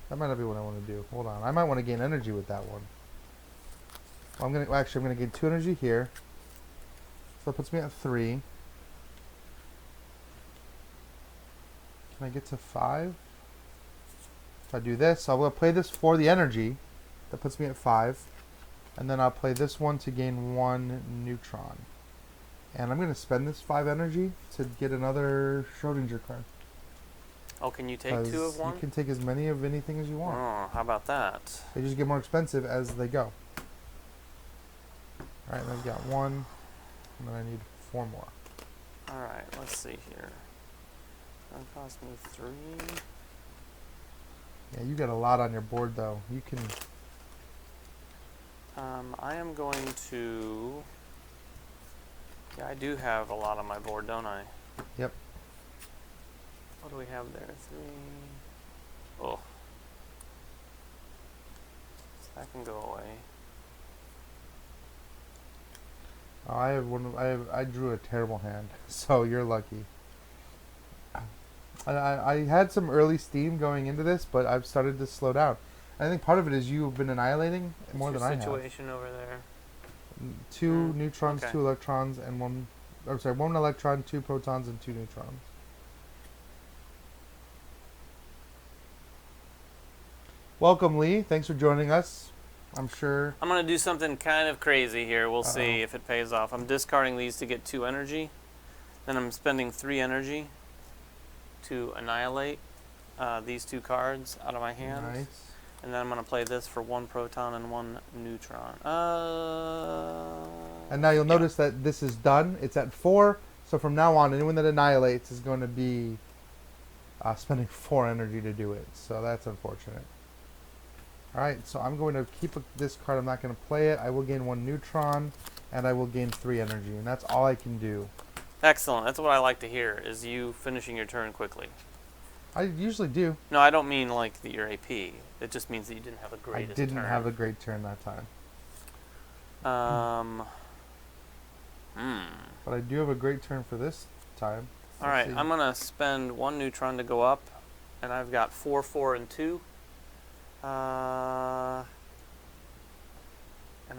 That might not be what I want to do. Hold on. I might want to gain energy with that one. I'm gonna gain 2 energy here. So that puts me at 3. Can I get to 5? If I do this, I will play this for the energy. That puts me at 5. And then I'll play this one to gain 1 neutron. And I'm going to spend this 5 energy to get another Schrodinger card. Oh, can you take 2 of one? You can take as many of anything as you want. Oh, how about that? They just get more expensive as they go. Alright, and I've got 1. And then I need 4 more. Alright, let's see here. That cost me 3. Yeah, you got a lot on your board though. You can... I am going to... Yeah, I do have a lot on my board, don't I? Yep. What do we have there? 3... Oh. So that can go away. Oh, I drew a terrible hand, so you're lucky. I had some early steam going into this, but I've started to slow down. I think part of it is you've been annihilating more than I have. Situation over there. 2 neutrons, okay. 2 electrons, and 1... I'm sorry, 1 electron, 2 protons, and 2 neutrons. Welcome, Lee. Thanks for joining us. I'm sure... I'm going to do something kind of crazy here. We'll see if it pays off. I'm discarding these to get 2 energy. Then I'm spending 3 energy to annihilate these 2 cards out of my hand. Nice. And then I'm going to play this for 1 proton and 1 neutron. And now you'll notice that this is done. It's at 4. So from now on, anyone that annihilates is going to be spending 4 energy to do it. So that's unfortunate. Alright, so I'm going to keep this card. I'm not going to play it. I will gain 1 neutron, and I will gain 3 energy. And that's all I can do. Excellent. That's what I like to hear, is you finishing your turn quickly. I usually do. No, I don't mean like your AP. It just means that you didn't have a great turn. I didn't have a great turn that time. But I do have a great turn for this time. All right, I'm going to spend 1 neutron to go up, and I've got 4, 4, and 2. And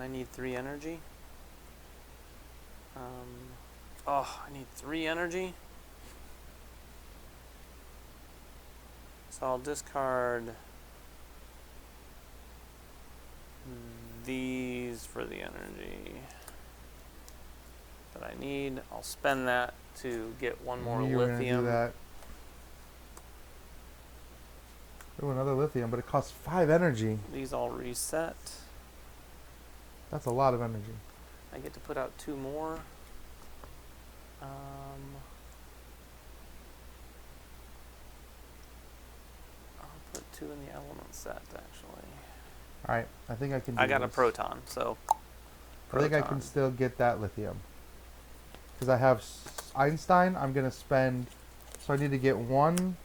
I need 3 energy. Oh, I need 3 energy. So I'll discard these for the energy that I need. I'll spend that to get 1 more lithium. Do that. Oh, another lithium, but it costs 5 energy. These all reset. That's a lot of energy. I get to put out 2 more. I'll put 2 in the element set, actually. Alright, I think I can do I got this. a proton, so... I think I can still get that lithium. Because I have Einstein, I'm going to spend... So I need to get 1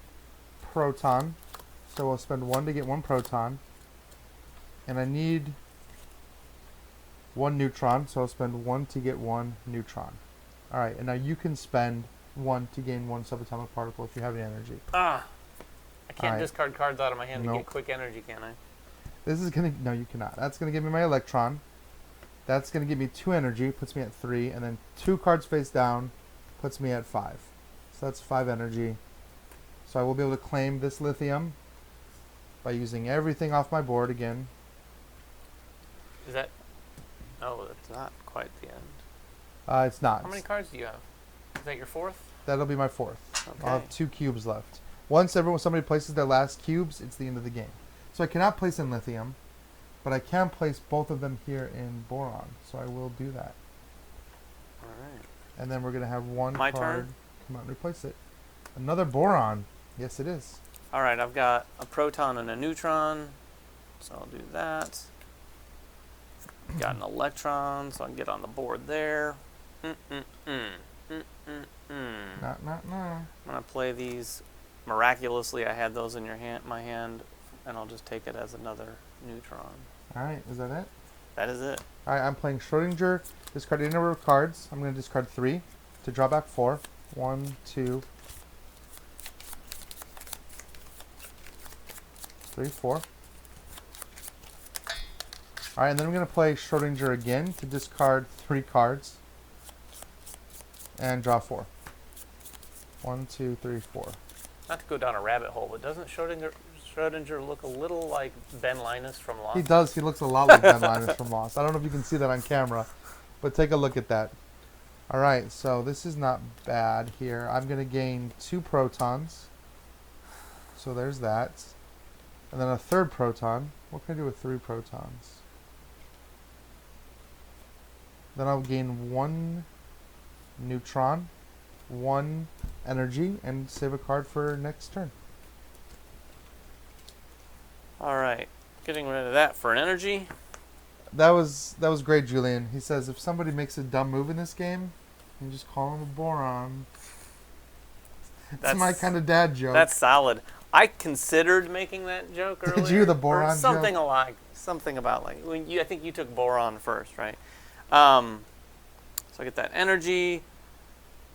proton. So I'll spend 1 to get 1 proton. And I need 1 neutron, so I'll spend 1 to get 1 neutron. Alright, and now you can spend 1 to gain 1 subatomic particle if you have the energy. I can't discard cards out of my hand to get quick energy, can I? This is going to... No, you cannot. That's going to give me my electron. That's going to give me 2 energy, puts me at 3. And then 2 cards face down, puts me at 5. So that's 5 energy. So I will be able to claim this lithium by using everything off my board again. Is that... Oh, that's not quite the end. It's not. How many cards do you have? Is that your 4th? That'll be my 4th. Okay. I'll have 2 cubes left. Once somebody places their last cubes, it's the end of the game. So I cannot place in lithium, but I can place both of them here in boron. So I will do that. Alright. And then we're going to have 1 My card turn? come out and replace it. Another boron. Yes, it is. Alright, I've got a proton and a neutron, so I'll do that. Got an electron, so I can get on the board there. Nah. I'm gonna play these. Miraculously, I had those in my hand, and I'll just take it as another neutron. All right, is that it? That is it. All right, I'm playing Schrodinger. Discard any number of cards. I'm going to discard 3 to draw back 4. 1, 2, 3, 4. All right, and then I'm going to play Schrodinger again to discard 3 cards and draw 4. 1, 2, 3, 4. Not to go down a rabbit hole, but doesn't Schrodinger look a little like Ben Linus from Lost? He does. He looks a lot like Ben Linus from Lost. I don't know if you can see that on camera, but take a look at that. All right, so this is not bad here. I'm going to gain 2 protons. So there's that. And then a 3rd proton. What can I do with 3 protons? Then I'll gain 1 neutron, 1 energy, and save a card for next turn. All right, getting rid of that for an energy. That was great, Julian. He says if somebody makes a dumb move in this game, you just call him a boron. That's my kind of dad joke. That's solid. I considered making that joke earlier. Did you, the boron or something joke? alike, something about like when you. I think you took boron first, right? So I get that energy.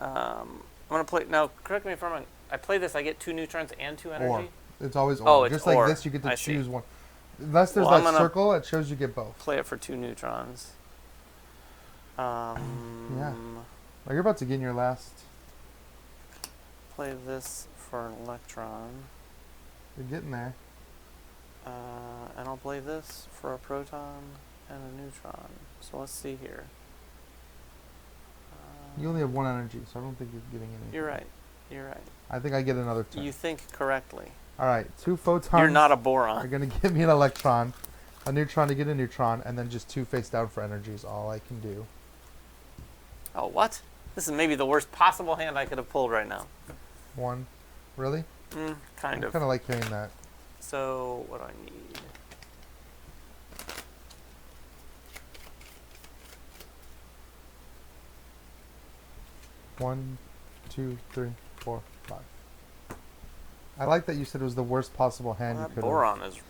I'm gonna play now. Correct me if I'm wrong. I play this. I get 2 neutrons and 2 energy. Or. It's always or. Oh, it's just like or. this, you get to I choose see. one. Unless there's Well, I'm that gonna circle, it shows you get both. Play it for 2 neutrons. Yeah. Well, you're about to gain your last. Play this for an electron. You're getting there. And I'll play this for a proton and a neutron. So let's see here. You only have 1 energy, so I don't think you're getting anything. You're right. You're right. I think I get another turn. You think correctly. All right, 2 photons. You're not a Are boron. going to give me an electron, a neutron to get a neutron, and then just 2 face down for energy is all I can do. Oh, what? This is maybe the worst possible hand I could have pulled right now. 1. Really? Kind I of. kind of like hearing that. So, what do I need? One, 2, 3, 4, 5. I like that you said it was the worst possible hand Well, you that could have. boron is I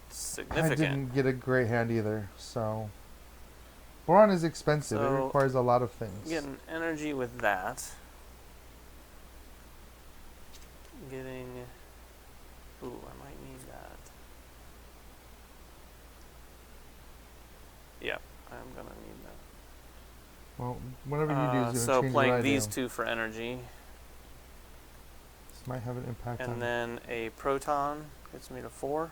significant. didn't get a great hand either, so. Boron is expensive. It So, requires a lot of things. Getting energy with that. Getting. Ooh, I might need that. Yeah, I'm gonna need that. Well, whatever you do is going to So change playing what I these do. 2 for energy, This might have an impact on and then a proton gets me to 4.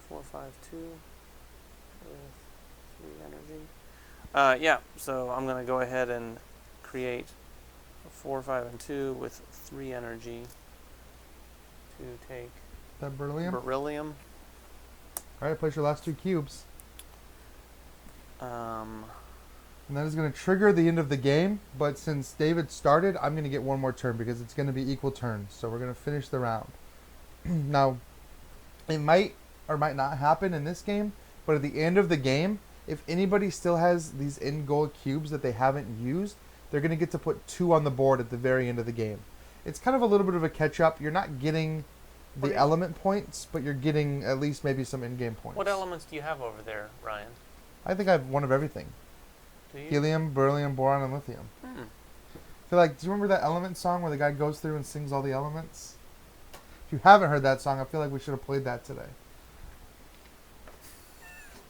4, 5, 2 with 3 energy. Yeah, so I'm gonna go ahead and create a 4, 5, and 2 with 3 energy to take that beryllium. beryllium. All right, place your last 2 cubes. And that is going to trigger the end of the game, but since David started, I'm going to get 1 more turn because it's going to be equal turns. So we're going to finish the round. Now, it might or might not happen in this game, but at the end of the game, if anybody still has these end goal cubes that they haven't used, they're going to get to put 2 on the board at the very end of the game. It's kind of a little bit of a catch-up. You're not getting the element points, but you're getting at least maybe some in-game points. What elements do you have over there, Ryan? I think I have 1 of everything. Do you? Helium, beryllium, boron, and lithium. I feel like, do you remember that Element song where the guy goes through and sings all the elements? If you haven't heard that song, I feel like we should have played that today.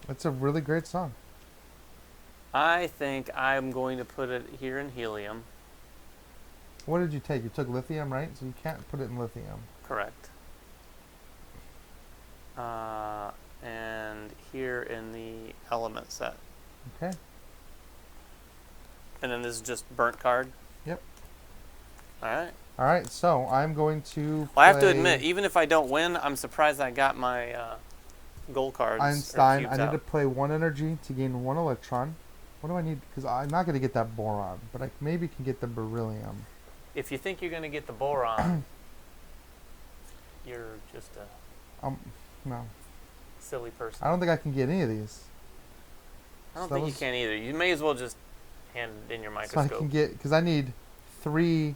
It's a really great song. I think I'm going to put it here in helium. What did you take? You took lithium, right? So you can't put it in lithium. Correct. And here in the element set. Okay. And then this is just burnt card? Yep. Alright. All right, so I'm going to Well, I have to play admit, even if I don't win, I'm surprised I got my gold cards. or Einstein. cubes I need out. to play 1 energy to gain 1 electron. What do I need? Because I'm not going to get that boron, but I maybe can get the beryllium. If you think you're going to get the boron, you're just a No. silly person. I don't think I can get any of these. I don't So think that you was- can either. You may as well just hand it in your So I microscope. can get, because I need 3.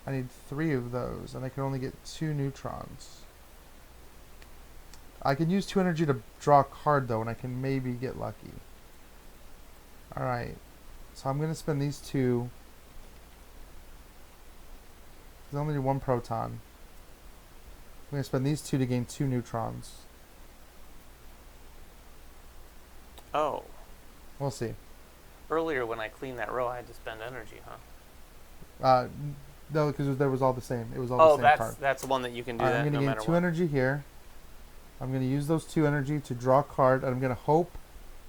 I need 3 of those, and I can only get 2 neutrons. I can use 2 energy to draw a card, though, and I can maybe get lucky. Alright. So I'm going to spend these 2. There's only 1 proton. I'm going to spend these 2 to gain 2 neutrons. Oh. We'll see. Earlier when I cleaned that row, I had to spend energy, huh? No, because there was all the same. It was all the same card. That's the one that you can do I'm that going to no gain matter 2 what. energy here. I'm going to use those 2 energy to draw a card, and I'm going to hope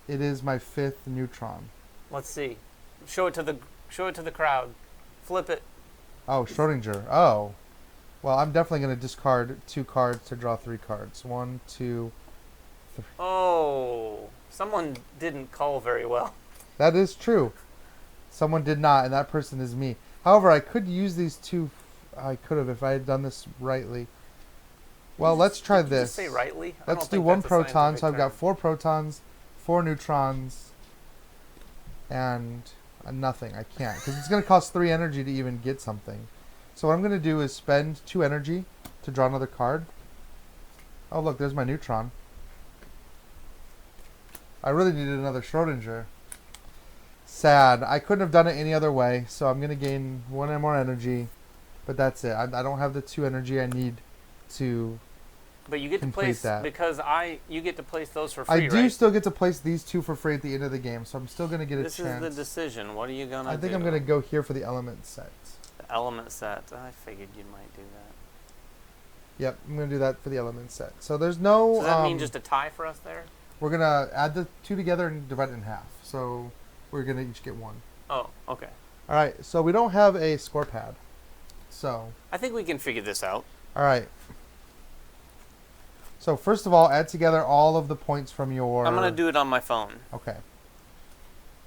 it is my 5th neutron. Let's see. Show it to the crowd. Flip it. Oh, Schrodinger. Oh. Well, I'm definitely going to discard 2 cards to draw 3 cards. 1, 2, 3. Oh. Someone didn't call very well. That is true. Someone did not, and that person is me. However, I could use these 2. I could have if I had done this rightly. Well, let's try Did you this. just say rightly? I Let's don't do think 1 that's a proton. scientific So I've got term. 4 protons, 4 neutrons, and nothing. I can't because it's going to cost 3 energy to even get something. So what I'm going to do is spend 2 energy to draw another card. Oh, look, there's my neutron. I really needed another Schrodinger. Sad. I couldn't have done it any other way, so I'm going to gain 1 more energy, but that's it. I don't have the 2 energy I need to But you get to complete place that. because you get to place those for I free, do right? still get to place these 2 for free at the end of the game, so I'm still going to get a This chance. is the decision. What are you gonna do? I think I'm going to go here for the element set. The element set. I figured you might do that. Yep, I'm going to do that for the element set. So there's no... Does that mean just a tie for us there? We're going to add the 2 together and divide it in half. So we're going to each get 1. Oh, okay. All right, so we don't have a score pad. So, I think we can figure this out. all right. So first of all, add together all of the points from your... I'm gonna do it on my phone. Okay.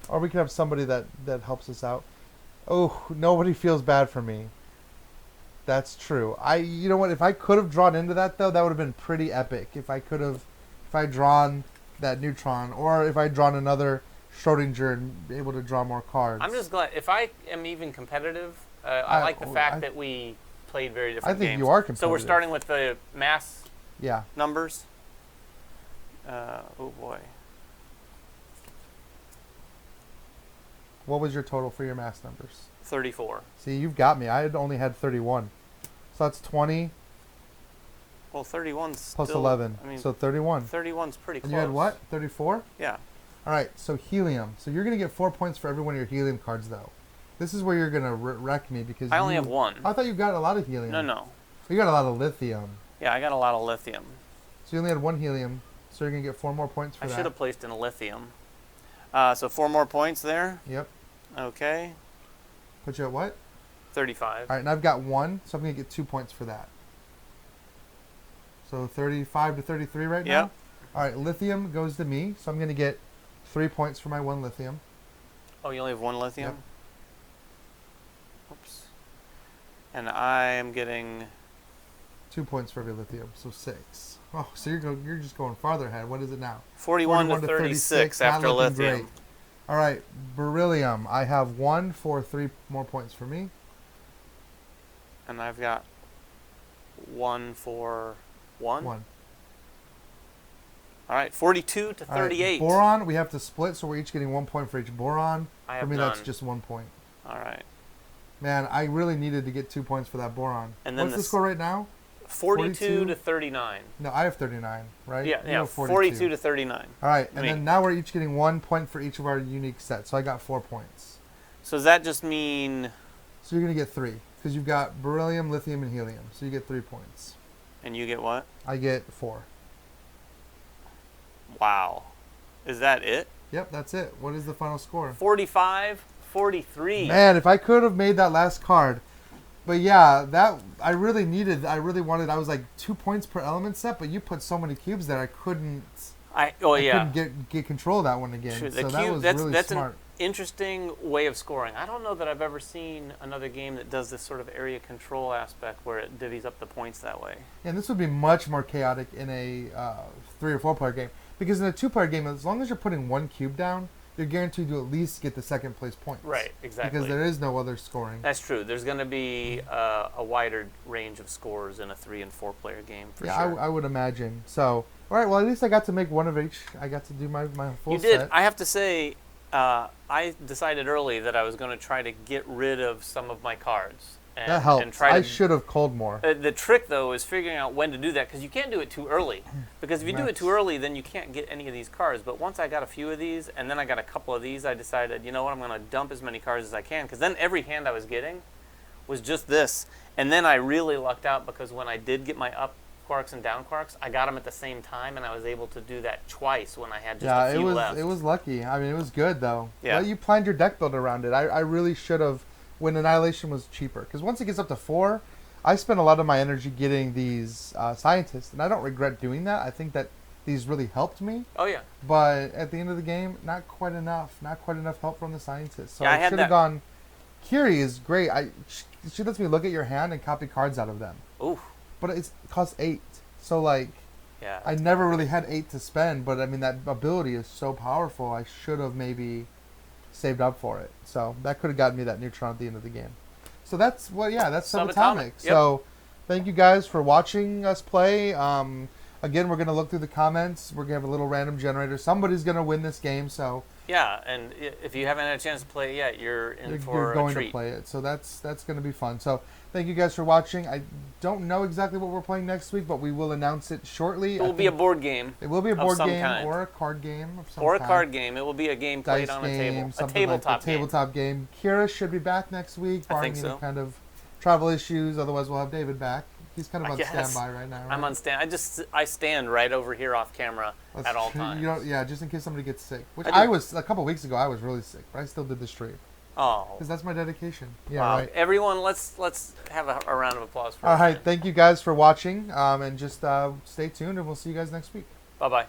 Or we can have somebody that helps us out. Oh, nobody feels bad for me. That's true. You know what? If I could have drawn into that though, that would have been pretty epic. If I'd drawn that neutron, or if I'd drawn another Schrodinger and be able to draw more cards. I'm just glad if I am even competitive. I like the fact that we played very different I think games. you are So competitive. we're starting with the mass Yeah. numbers. Oh boy. What was your total for your mass numbers? 34. See, you've got me. I had only had 31. So that's 20 Well, 31's plus still, 11. I mean, So 31. 31's pretty close. And you had what? 34? Yeah. All right, so helium. So you're going to get 4 points for every one of your helium cards, though. This is where you're going to wreck me because I only have 1. I thought you got a lot of helium. No. You got a lot of lithium. Yeah, I got a lot of lithium. So you only had 1 helium, so you're going to get 4 more points for I that. should have placed in lithium. So 4 more points there. Yep. Okay. Put you at what? 35. All right, and I've got 1, so I'm going to get 2 points for that. So 35 to 33 right now? Yep. All right, lithium goes to me, so I'm going to get 3 points for my 1 lithium. Oh, you only have 1 lithium? Yep. Oops. And I am getting... 2 points for every lithium, so 6. Oh, so you're just going farther ahead. What is it now? 41 to 36 Not after looking lithium. great. All right, beryllium. I have 1 for 3 more points for me. And I've got 1 for 1. 1. All right, 42 to All right, 38. boron, we have to split, so we're each getting 1 point for each boron. I For have me, none. that's just 1 point. All right. Man, I really needed to get 2 points for that boron. And then What's the this- score right now? 42 to 39. No, I have 39, right? Yeah, You yeah, have 42 to 39. All right, and Me. then now we're each getting 1 point for each of our unique sets. So I got 4 points. So does that just mean... So you're going to get 3, because you've got beryllium, lithium, and helium. So you get 3 points. And you get what? I get 4. Wow. Is that it? Yep, that's it. What is the final score? 45, 43. Man, if I could have made that last card. But yeah, that I really wanted. I was like 2 points per element set, but you put so many cubes there, I couldn't couldn't get control of that one again. Sure, the so that cube, was that's really an smart. interesting way of scoring. I don't know that I've ever seen another game that does this sort of area control aspect where it divvies up the points that way. And this would be much more chaotic in a 3 or 4 player game, because in a 2 player game, as long as you're putting 1 cube down, you're guaranteed to at least get the second place points. Right, exactly. Because there is no other scoring. That's true. There's going to be a wider range of scores in a 3 and 4 player game for yeah, sure. I would imagine. So, All right. Well, at least I got to make one of each. I got to do my full You did. set. I have to say, I decided early that I was going to try to get rid of some of my cards. And, That helps. And try I to, should have culled more. The trick, though, is figuring out when to do that, because you can't do it too early. Because if you do it too early, then you can't get any of these cards. But once I got a few of these, and then I got a couple of these, I decided, you know what, I'm going to dump as many cards as I can, because then every hand I was getting was just this. And then I really lucked out, because when I did get my up quarks and down quarks, I got them at the same time, and I was able to do that twice when I had just a few left. It was lucky. I mean, it was good though. Yeah. Well, you planned your deck build around it. I really should have when Annihilation was cheaper, because once it gets up to 4, I spent a lot of my energy getting these scientists, and I don't regret doing that. I think that these really helped me. Oh, yeah. But at the end of the game, not quite enough. Not quite enough help from the scientists. So Yeah, I I had should have that- gone. Kiri is great. She lets me look at your hand and copy cards out of them. Ooh. But it costs 8. So like, Yeah. I never really had 8 to spend. But I mean, that ability is so powerful. I should have maybe saved up for it. So that could have gotten me that neutron at the end of the game. So that's that's Subatomic. Yep. So thank you guys for watching us play. Again, we're gonna look through the comments. We're gonna have a little random generator. Somebody's gonna win this game. So Yeah, and if you haven't had a chance to play it yet, you're in for you're going a treat. to play it. So that's going to be fun. So thank you guys for watching. I don't know exactly what we're playing next week, but we will announce it shortly. It will be a board game. It will be a of board some game kind. or a card game of some Or a kind. card game. It will be a game played Dice on a game, table. A something tabletop like the game. tabletop game. Kira should be back next week, I barring think any so. kind of travel issues. Otherwise, we'll have David back. He's kind of I on guess. standby right now. Right? I'm on stand. I stand right over here off camera That's at all true. times. You don't, yeah, just in case somebody gets sick. Which I do. I was a couple weeks ago. I was really sick, but I still did the stream Oh. because that's my dedication. Yeah, Wow. right. Everyone, let's have a round of applause for All right, Ryan. thank you guys for watching, and just stay tuned, and we'll see you guys next week. Bye-bye.